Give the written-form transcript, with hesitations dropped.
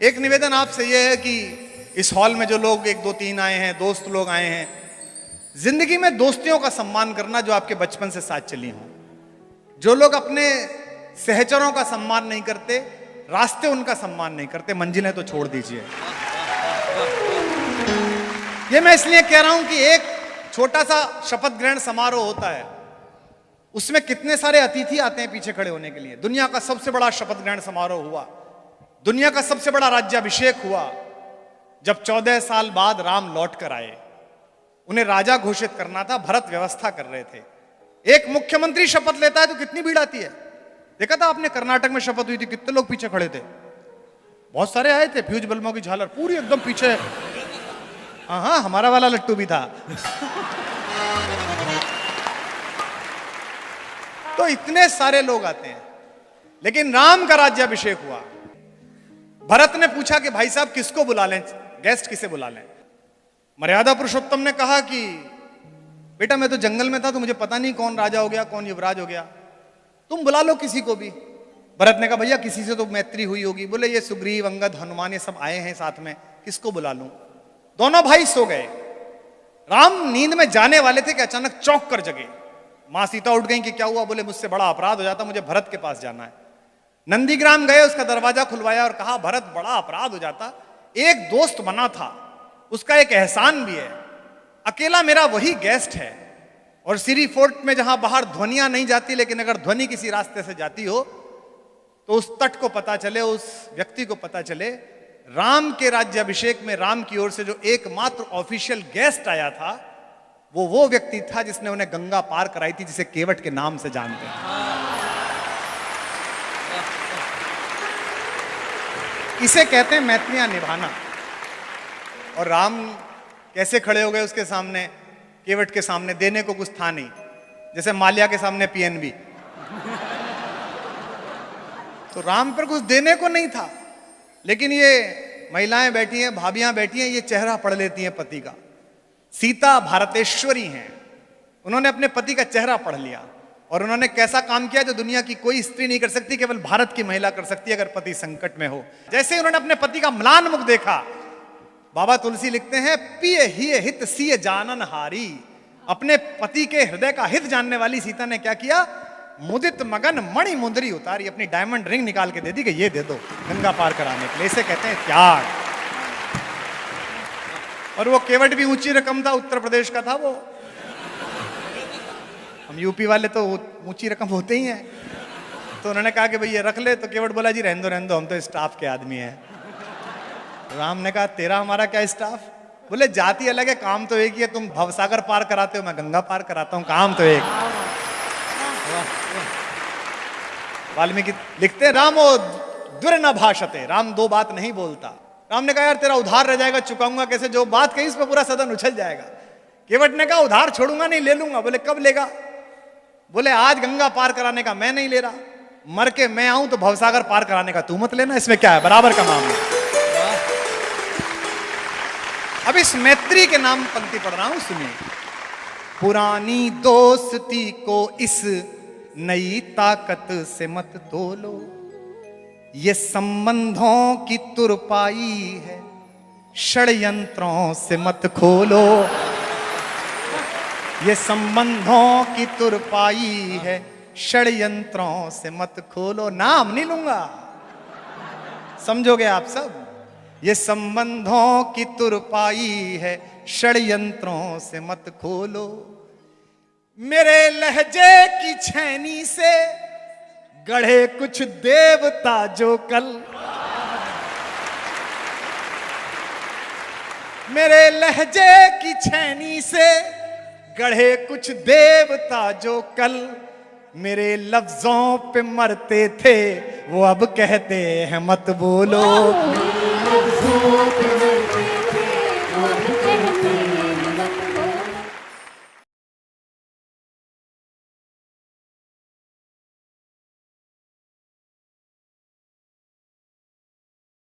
एक निवेदन आपसे यह है कि इस हॉल में जो लोग 1 2 3 आए हैं, दोस्त लोग आए हैं, जिंदगी में दोस्तियों का सम्मान करना जो आपके बचपन से साथ चली हों। जो लोग अपने सहचरों का सम्मान नहीं करते, रास्ते उनका सम्मान नहीं करते, मंजिलें तो छोड़ दीजिए। ये मैं इसलिए कह रहा हूं कि एक छोटा सा शपथ ग्रहण समारोह होता है, उसमें कितने सारे अतिथि आते हैं पीछे खड़े होने के लिए। दुनिया का सबसे बड़ा शपथ ग्रहण समारोह हुआ, दुनिया का सबसे बड़ा राज्याभिषेक हुआ जब 14 साल बाद राम लौट कर आए। उन्हें राजा घोषित करना था, भरत व्यवस्था कर रहे थे। एक मुख्यमंत्री शपथ लेता है तो कितनी भीड़ आती है। देखा था आपने, कर्नाटक में शपथ हुई थी, कितने लोग पीछे खड़े थे, बहुत सारे आए थे, फ्यूज बल्बों की झालर पूरी एकदम पीछे। हाँ, हमारा वाला लट्टू भी था। तो इतने सारे लोग आते हैं, लेकिन राम का राज्याभिषेक हुआ। भरत ने पूछा कि भाई साहब किसको बुला लें, गेस्ट किसे बुला लें। मर्यादा पुरुषोत्तम ने कहा कि बेटा मैं तो जंगल में था तो मुझे पता नहीं कौन राजा हो गया कौन युवराज हो गया, तुम बुला लो किसी को भी। भरत ने कहा भैया किसी से तो मैत्री हुई होगी। बोले ये सुग्रीव, अंगद, हनुमान ये सब आए हैं साथ में, किसको बुला लूं। दोनों भाई सो गए। राम नींद में जाने वाले थे कि अचानक चौंक कर जगे। मां सीता उठ गई कि क्या हुआ। बोले मुझसे बड़ा अपराध हो जाता, मुझे भरत के पास जाना है। नंदीग्राम गए, उसका दरवाजा खुलवाया और कहा भरत बड़ा अपराध हो जाता, एक दोस्त बना था, उसका एक एहसान भी है, अकेला मेरा वही गेस्ट है। और सीरी फोर्ट में जहां बाहर ध्वनियां नहीं जाती, लेकिन अगर ध्वनि किसी रास्ते से जाती हो तो उस तट को पता चले, उस व्यक्ति को पता चले। राम के राज्याभिषेक में राम की ओर से जो एकमात्र ऑफिशियल गेस्ट आया था वो व्यक्ति था जिसने उन्हें गंगा पार कराई थी, जिसे केवट के नाम से जानते हैं। इसे कहते हैं मैत्रियां निभाना। और राम कैसे खड़े हो गए उसके सामने, केवट के सामने। देने को कुछ था नहीं, जैसे माल्या के सामने पीएनबी। तो राम पर कुछ देने को नहीं था, लेकिन ये महिलाएं बैठी हैं, भाभियां बैठी हैं, ये चेहरा पढ़ लेती हैं पति का। सीता भारतेश्वरी हैं, उन्होंने अपने पति का चेहरा पढ़ लिया और उन्होंने कैसा काम किया जो दुनिया की कोई स्त्री नहीं कर सकती, केवल भारत की महिला कर सकती है अगर पति संकट में हो। जैसे उन्होंने अपने पति का म्लान मुख देखा, बाबा तुलसी लिखते हैं पिय ही हित सिय जानन हारी। अपने पति के हृदय का हित जानने वाली सीता ने क्या किया, मुदित मगन मणि मुंदरी उतारी, अपनी डायमंड रिंग निकाल के दे दी कि ये दे दो गंगा पार कराने के लिए। इसे कहते हैं त्याग। और वो केवट भी ऊंची रकम था, उत्तर प्रदेश का था वो। हम यूपी वाले तो ऊंची रकम होते ही हैं। तो उन्होंने कहा कि भाई ये रख ले, तो केवट बोला जी रहने दो, हम तो स्टाफ के आदमी हैं। राम ने कहा तेरा हमारा क्या स्टाफ। बोले जाति अलग है, काम तो एक ही है, तुम भवसागर पार कराते हो, मैं गंगा पार कराता हूं, काम तो एक। वाल्मीकि लिखते रामो दुर न भाषते, राम दो बात नहीं बोलता। राम ने कहा यार तेरा उधार रह जाएगा, चुकाऊंगा कैसे, जो बात कही उस पर पूरा सदन उछल जाएगा। केवट ने कहा उधार छोड़ूंगा नहीं, ले लूंगा। बोले कब लेगा। बोले आज गंगा पार कराने का मैं नहीं ले रहा, मर के मैं आऊं तो भवसागर पार कराने का तू मत लेना, इसमें क्या है, बराबर का मामला। अब इस मैत्री के नाम पंक्ति पढ़ रहा हूं, सुनिए। पुरानी दोस्ती को इस नई ताकत से मत तोलो, ये संबंधों की तुरपाई है, षड्यंत्रों से मत खोलो। ये संबंधों की तुरपाई है, षड्यंत्रों से मत खोलो। नाम नहीं लूंगा, समझोगे आप सब। ये संबंधों की तुरपाई है, षड्यंत्रों से मत खोलो। मेरे लहजे की छैनी से गढ़े कुछ देवता जो कल, मेरे लहजे की छैनी से गढ़े कुछ देवता जो कल, मेरे लफ्जों पे मरते थे वो अब कहते हैं मत बोलो।